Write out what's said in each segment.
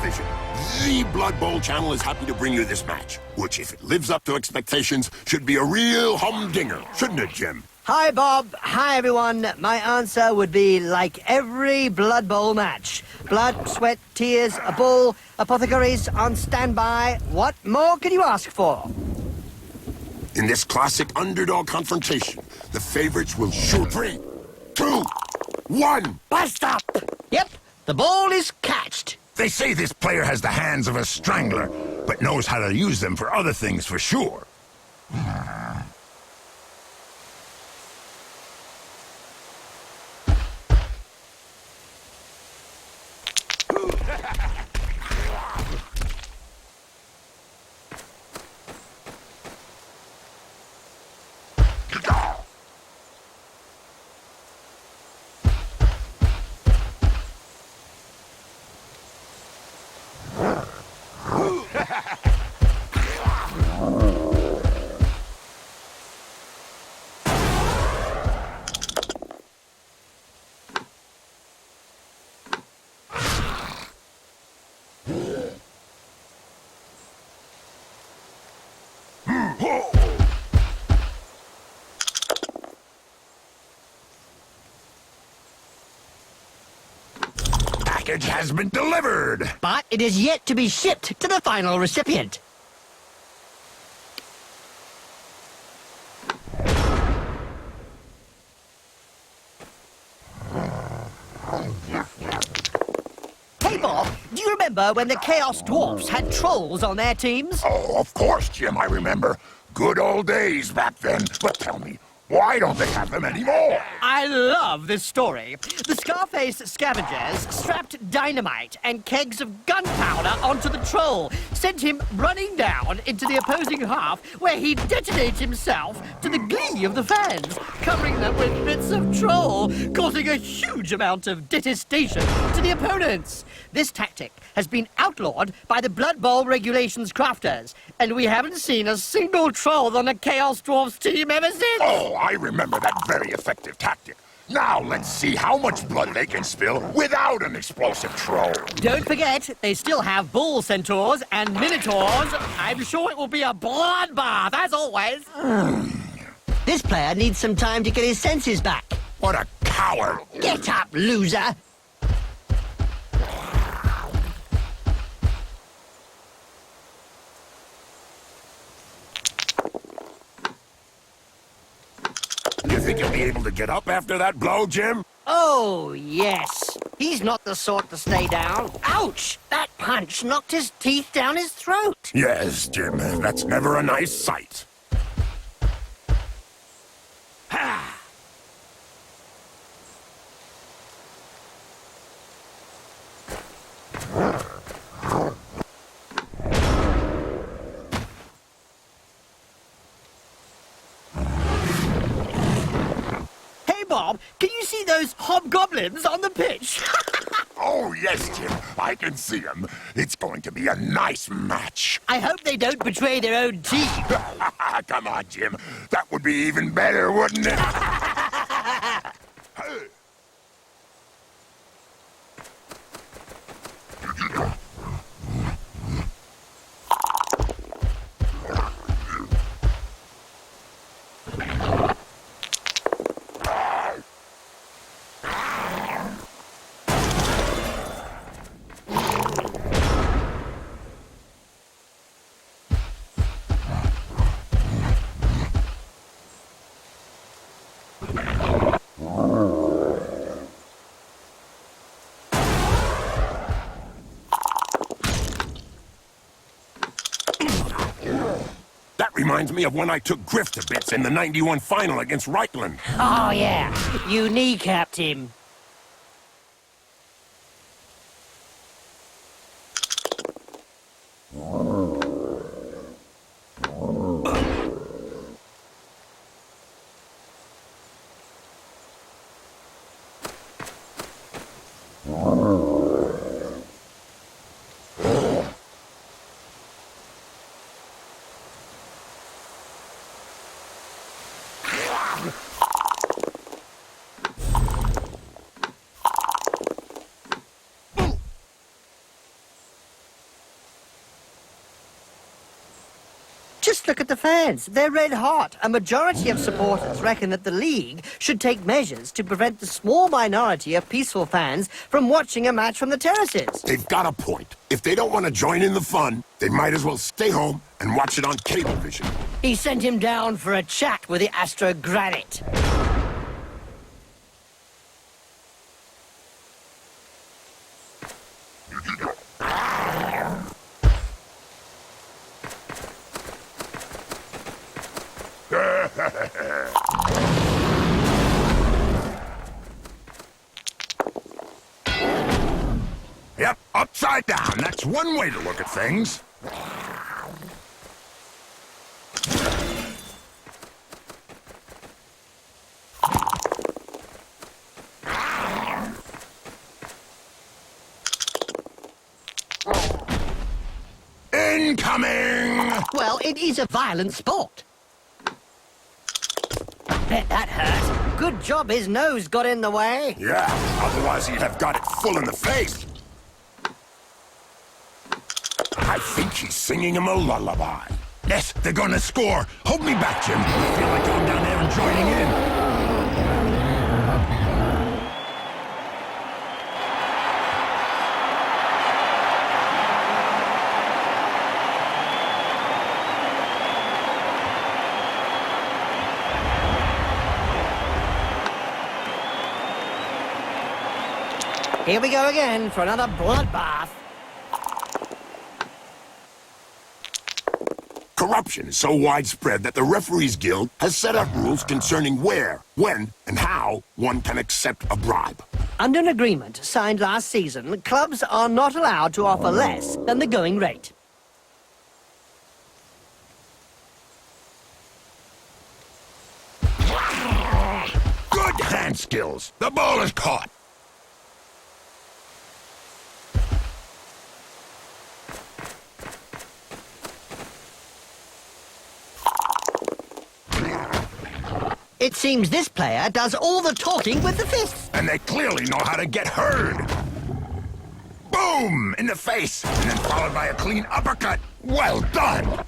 division. The Blood Bowl channel is happy to bring you this match, which, if it lives up to expectations, should be a real humdinger, shouldn't it, Jim? Hi, Bob. Hi, everyone. My answer would be like every Blood Bowl match. Blood, sweat, tears, a bull, apothecaries on standby. What more can you ask for? In this classic underdog confrontation, the favorites will shoot 3, 2, 1. Bust up! Yep, the ball is catched. They say this player has the hands of a strangler, but knows how to use them for other things for sure. Package has been delivered! But it is yet to be shipped to the final recipient. Hey, Bob, do you remember when the Chaos Dwarfs had trolls on their teams? Oh, of course, Jim, I remember. Good old days back then. But tell me, why don't they have them anymore? I love this story. The Scarface scavengers strapped dynamite and kegs of gunpowder onto the troll, sent him running down into the opposing half, where he detonated himself to the glee of the fans, covering them with bits of troll, causing a huge amount of detestation to the opponents. This tactic has been outlawed by the Blood Bowl regulations crafters, and we haven't seen a single troll on the Chaos Dwarfs team ever since. Oh, I remember that very effective tactic. Now let's see how much blood they can spill without an explosive troll. Don't forget, they still have bull centaurs and minotaurs. I'm sure it will be a bloodbath, as always. This player needs some time to get his senses back. What a coward! Get up, loser! You think you'll be able to get up after that blow, Jim? Oh, yes. He's not the sort to stay down. Ouch! That punch knocked his teeth down his throat. Yes, Jim, that's never a nice sight. Ha! Bob, can you see those hobgoblins on the pitch? Oh, yes, Jim. I can see them. It's going to be a nice match. I hope they don't betray their own team. Come on, Jim. That would be even better, wouldn't it? Reminds me of when I took Griff to bits in the 91 final against Reichland. Oh, yeah. You kneecapped him. Just look at the fans. They're red hot. A majority of supporters reckon that the league should take measures to prevent the small minority of peaceful fans from watching a match from the terraces. They've got a point. If they don't want to join in the fun, they might as well stay home and watch it on Cablevision. He sent him down for a chat with the Astro Granite. Yep, upside down. That's one way to look at things. Incoming! Well, it is a violent sport. Bet that hurt. Good job his nose got in the way. Yeah, otherwise he'd have got it full in the face. I think he's singing him a lullaby. Yes, they're gonna score. Hold me back, Jim. I feel like going down there and joining in. Here we go again for another bloodbath. Corruption is so widespread that the Referees Guild has set up rules concerning where, when, and how one can accept a bribe. Under an agreement signed last season, clubs are not allowed to offer less than the going rate. Good hand skills. The ball is caught. It seems this player does all the talking with the fists. And they clearly know how to get heard. Boom! In the face, and then followed by a clean uppercut. Well done!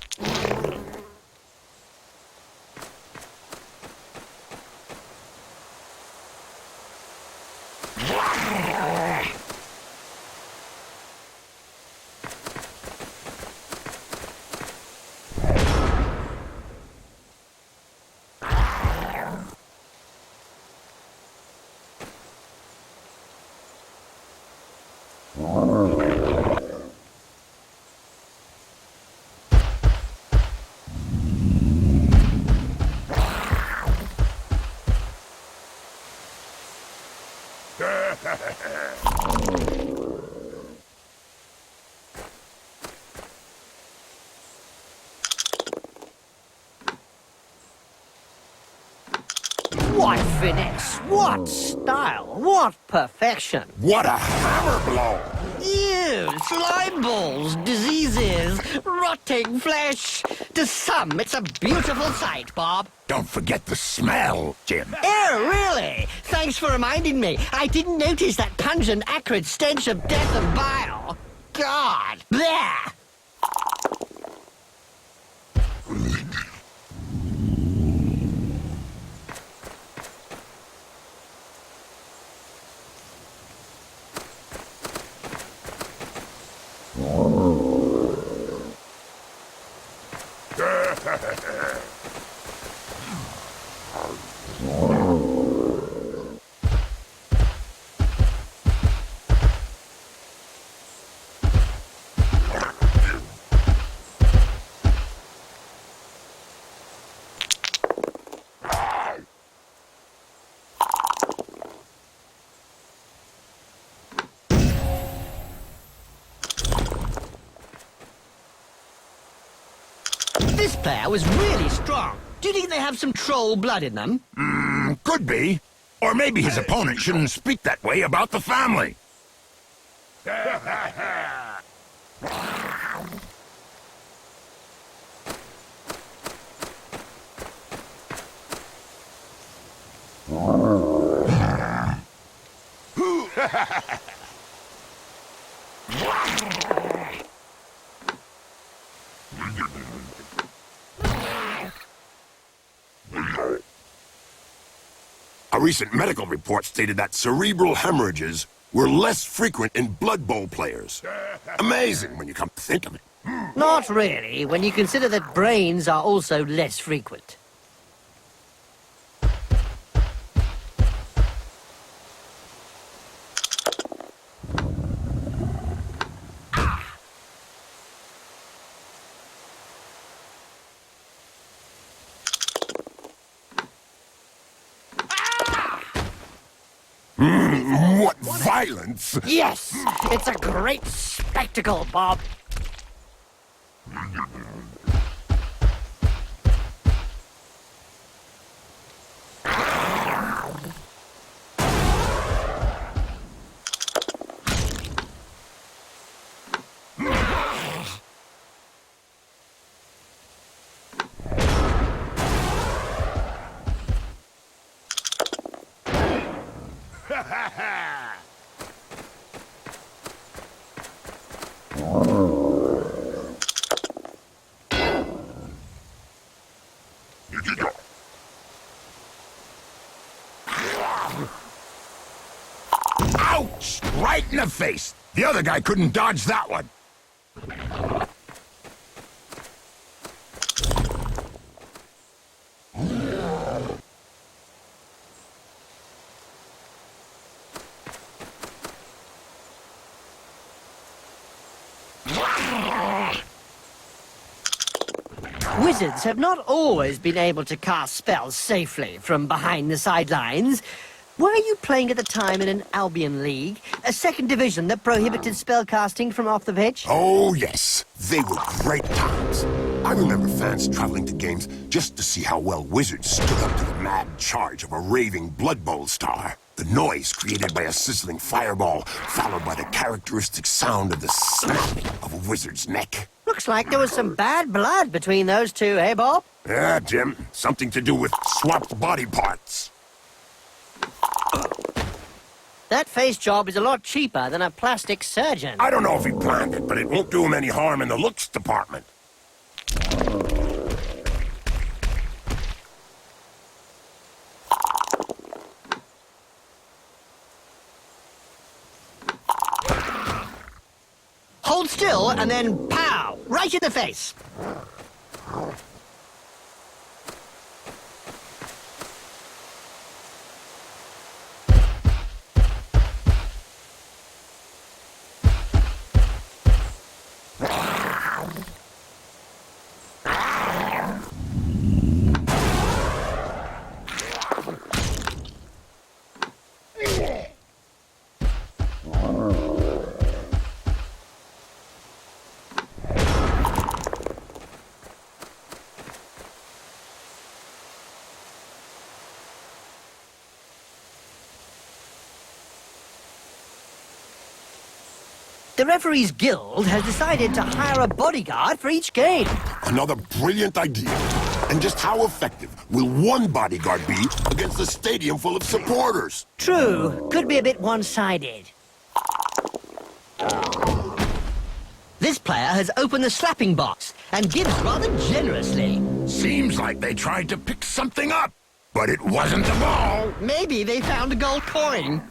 What finesse, what style, what perfection. What a hammer blow! Ew, slime balls, diseases, rotting flesh. To some, it's a beautiful sight, Bob. Don't forget the smell, Jim. Oh, really? Thanks for reminding me. I didn't notice that pungent, acrid stench of death and bile. God, bleh! This player was really strong. Do you think they have some troll blood in them? Could be. Or maybe his opponent shouldn't speak that way about the family. A recent medical report stated that cerebral hemorrhages were less frequent in Blood Bowl players. Amazing when you come to think of it. Not really, when you consider that brains are also less frequent. What violence! Yes! It's a great spectacle, Bob. Ouch! Right in the face! The other guy couldn't dodge that one. Wizards have not always been able to cast spells safely from behind the sidelines. Were you playing at the time in an Albion League, a second division that prohibited spellcasting from off the pitch? Oh, yes. They were great times. I remember fans traveling to games just to see how well Wizards stood up to the mad charge of a raving Blood Bowl star. The noise created by a sizzling fireball, followed by the characteristic sound of the snapping of a wizard's neck. Looks like there was some bad blood between those two, eh, Bob? Yeah, Jim. Something to do with swapped body parts. That face job is a lot cheaper than a plastic surgeon. I don't know if he planned it, but it won't do him any harm in the looks department. Hold still and then pow! Right in the face! The Referees Guild has decided to hire a bodyguard for each game. Another brilliant idea. And just how effective will one bodyguard be against a stadium full of supporters? True, could be a bit one-sided. This player has opened the slapping box and gives rather generously. Seems like they tried to pick something up, but it wasn't the ball. Maybe they found a gold coin.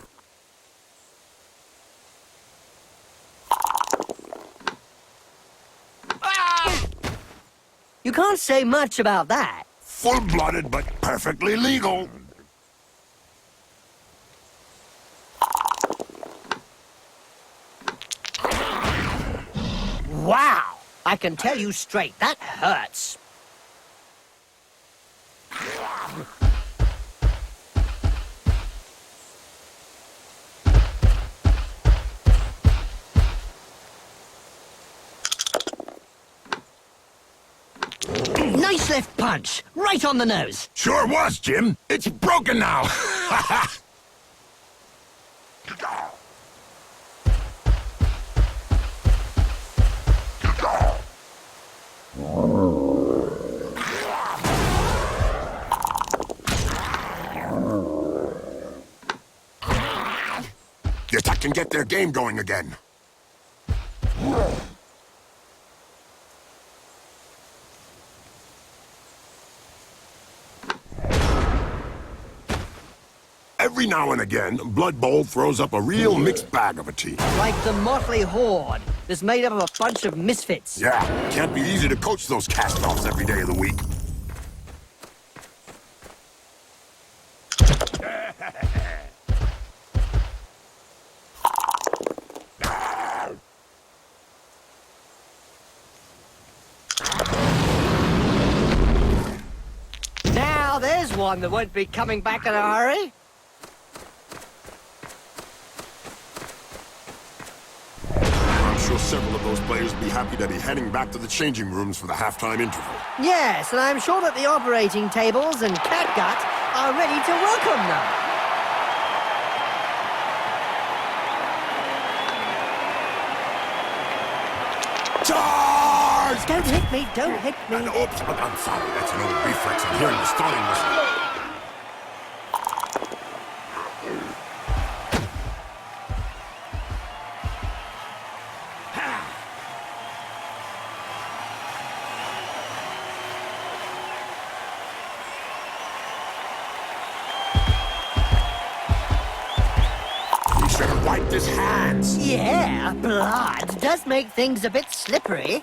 You can't say much about that. Full-blooded, but perfectly legal. Wow! I can tell you straight, that hurts. Nice left punch, right on the nose. Sure was, Jim. It's broken now. The attack can get their game going again. Every now and again, Blood Bowl throws up a real mixed bag of a team. Like the motley horde that's made up of a bunch of misfits. Yeah, can't be easy to coach those cast-offs every day of the week. Now there's one that won't be coming back in a hurry. I'm sure several of those players will be happy to be heading back to the changing rooms for the halftime interval. Yes, and I'm sure that the operating tables and catgut are ready to welcome them. Charge! Don't hit me, don't hit me. Oops, I'm sorry, that's an old reflex. I'm hearing the starting whistle. He should have wiped his hands. Yeah, blood does make things a bit slippery.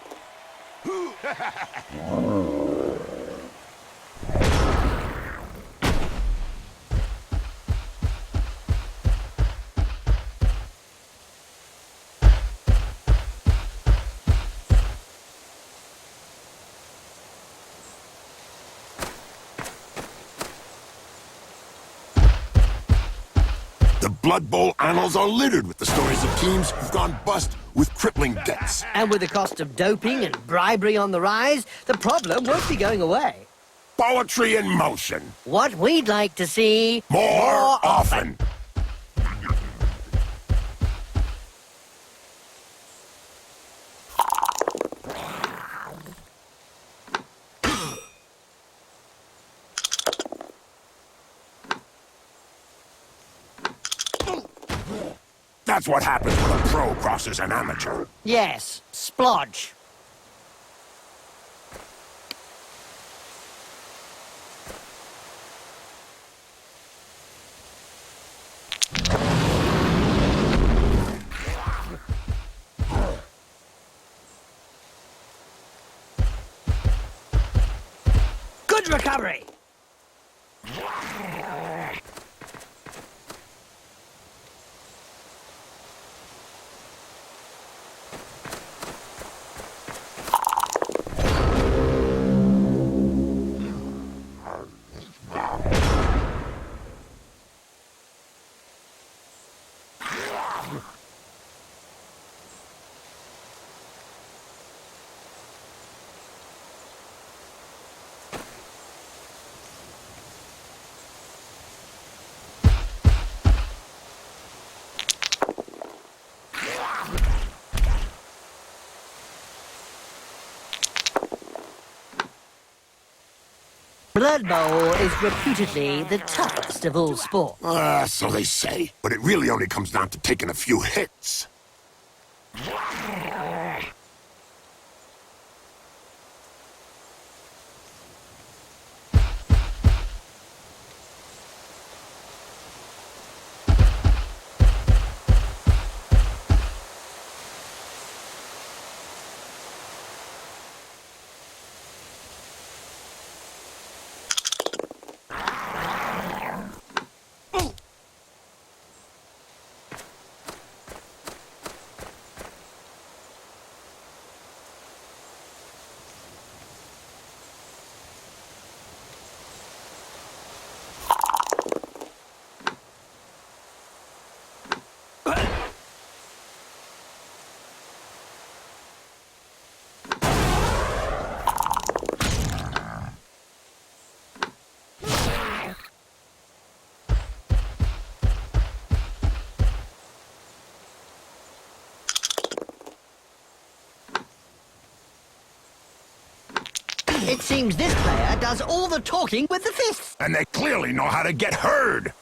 The Blood Bowl annals are littered with the stories of teams who've gone bust with crippling debts. And with the cost of doping and bribery on the rise, the problem won't be going away. Poetry in motion. What we'd like to see More often. That's what happens when a pro crosses an amateur. Yes, splodge. Good recovery. Blood Bowl is reputedly the toughest of all sports. So they say. But it really only comes down to taking a few hits. It seems this player does all the talking with the fists. And they clearly know how to get heard.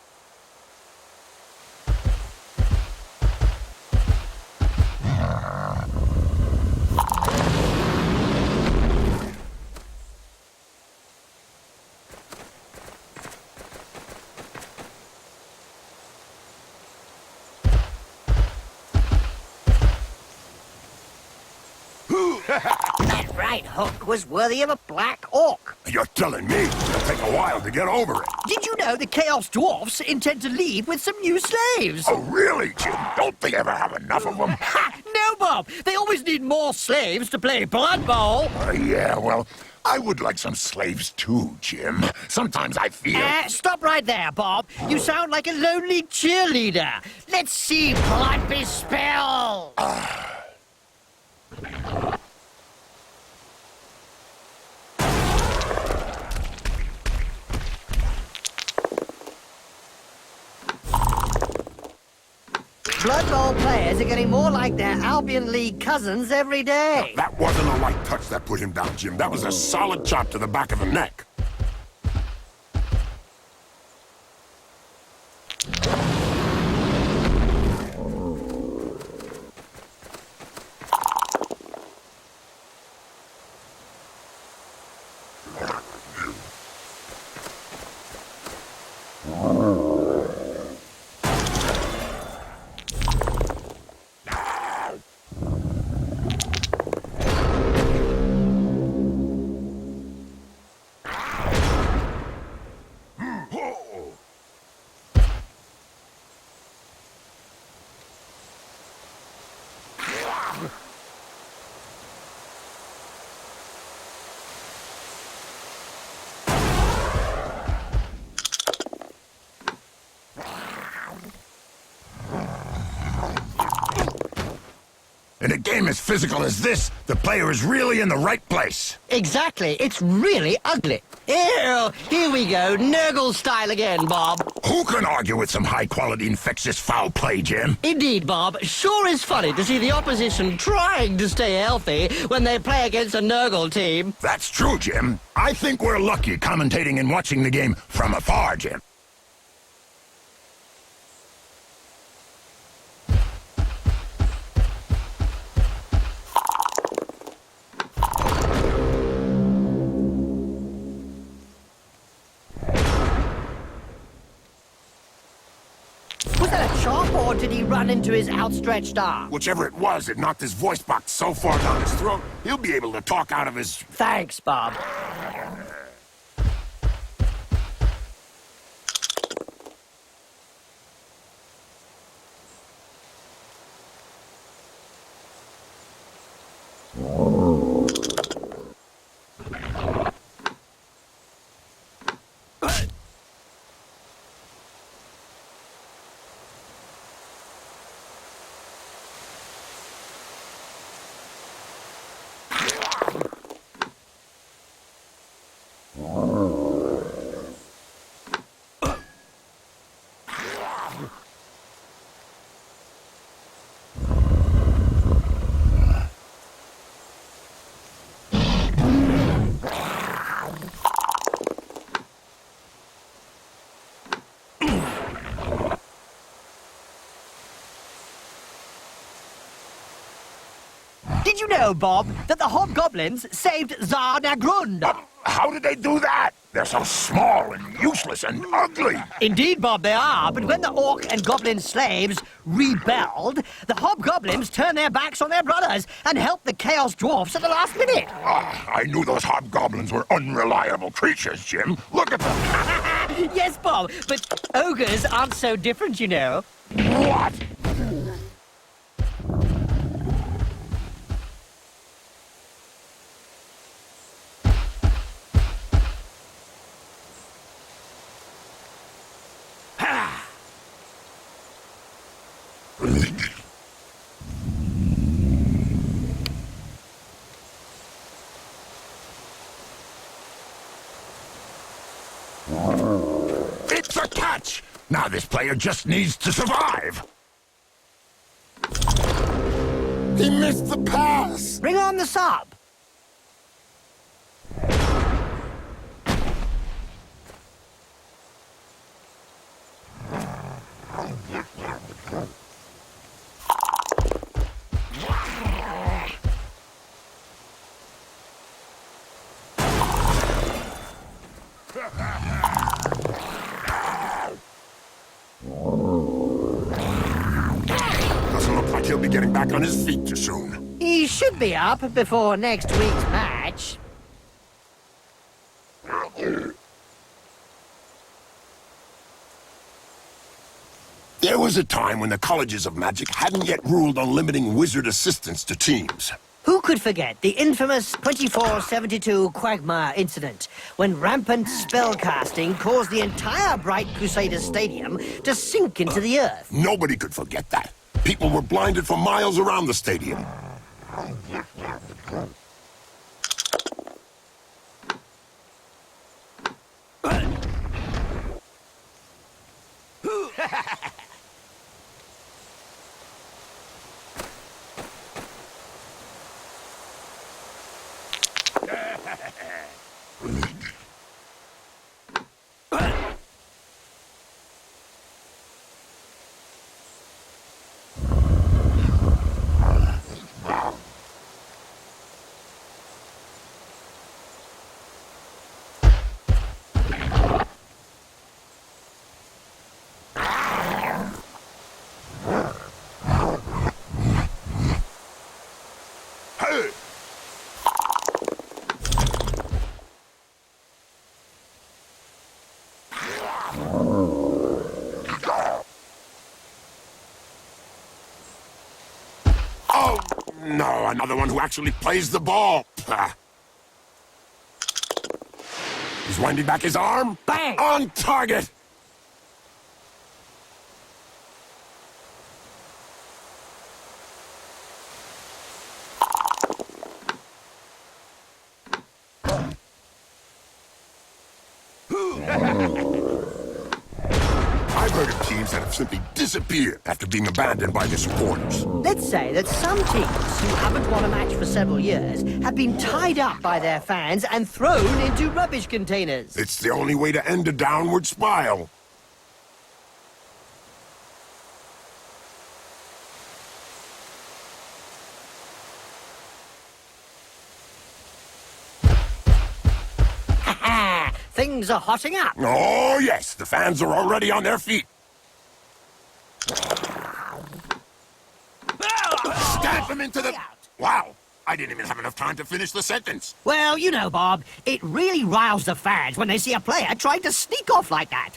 That right hook was worthy of a black orc. You're telling me it'll take a while to get over it. Did you know the Chaos Dwarfs intend to leave with some new slaves? Oh, really, Jim? Don't they ever have enough of them? Ha! No, Bob! They always need more slaves to play Blood Bowl. Yeah, well, I would like some slaves too, Jim. Sometimes I feel... Stop right there, Bob. You sound like a lonely cheerleader. Let's see blood be spilled. Blood Bowl players are getting more like their Albion League cousins every day. That wasn't a light touch that put him down, Jim. That was a solid chop to the back of the neck. In a game as physical as this, the player is really in the right place. Exactly. It's really ugly. Ew! Here we go. Nurgle style again, Bob. Who can argue with some high-quality infectious foul play, Jim? Indeed, Bob. Sure is funny to see the opposition trying to stay healthy when they play against a Nurgle team. That's true, Jim. I think we're lucky commentating and watching the game from afar, Jim. Was that a chop, or did he run into his outstretched arm? Whichever it was, it knocked his voice box so far down his throat, he'll be able to talk out of his... Thanks, Bob. Did you know, Bob, that the hobgoblins saved Tsar Nagrund? How did they do that? They're so small and useless and ugly. Indeed, Bob, they are. But when the orc and goblin slaves rebelled, the hobgoblins turned their backs on their brothers and helped the Chaos Dwarfs at the last minute. I knew those hobgoblins were unreliable creatures, Jim. Look at them. Yes, Bob, but ogres aren't so different, you know. What? It's a catch! Now this player just needs to survive! He missed the pass! Bring on the sub. Doesn't look like he'll be getting back on his feet too soon. He should be up before next week's match. There was a time when the colleges of magic hadn't yet ruled on limiting wizard assistants to teams. Who could forget the infamous 2472 Quagmire incident, when rampant spellcasting caused the entire Bright Crusader Stadium to sink into the earth? Nobody could forget that. People were blinded for miles around the stadium. Oh, no, another one who actually plays the ball. He's winding back his arm. Bang! On target! I've heard of teams that have simply disappeared after being abandoned by their supporters. Let's say that some teams who haven't won a match for several years have been tied up by their fans and thrown into rubbish containers. It's the only way to end a downward spiral. Things are hotting up. Oh, yes, the fans are already on their feet. Stamp him into the... Wow, I didn't even have enough time to finish the sentence. Well, you know, Bob, it really riles the fans when they see a player trying to sneak off like that.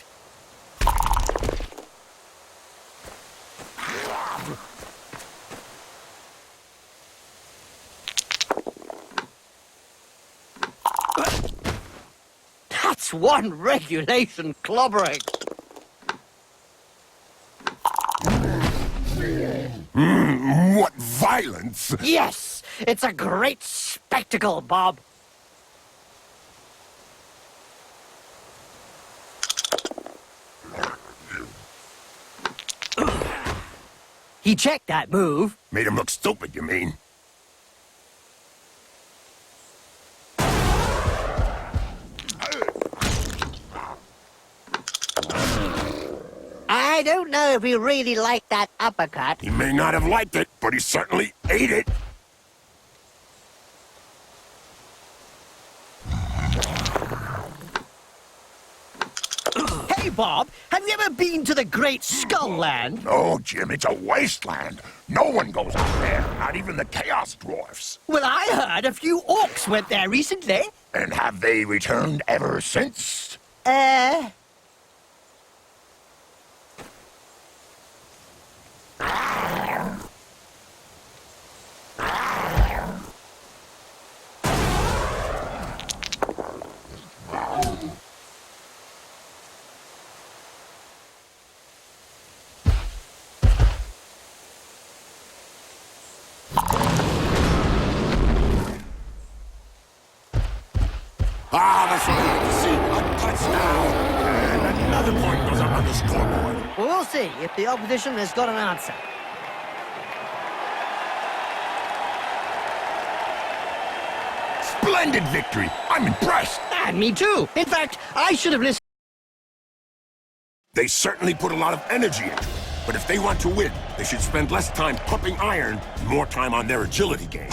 That's one regulation clobbering. What violence! Yes, it's a great spectacle, Bob. He checked that move. Made him look stupid, you mean? I don't know if he really liked that uppercut. He may not have liked it, but he certainly ate it. Hey, Bob, have you ever been to the Great Skull Land? Oh, Jim, it's a wasteland. No one goes out there, not even the Chaos Dwarfs. Well, I heard a few orcs went there recently. And have they returned ever since? Ah, that's what I like to see. A touchdown. And another point goes up on the scoreboard. Well, we'll see if the opposition has got an answer. Splendid victory. I'm impressed. And me too. In fact, I should have listened. They certainly put a lot of energy into it. But if they want to win, they should spend less time pumping iron and more time on their agility game.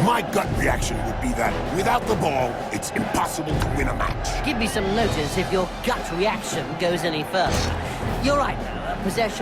My gut reaction would be that without the ball, it's impossible to win a match. Give me some notice if your gut reaction goes any further. You're right, though. Possession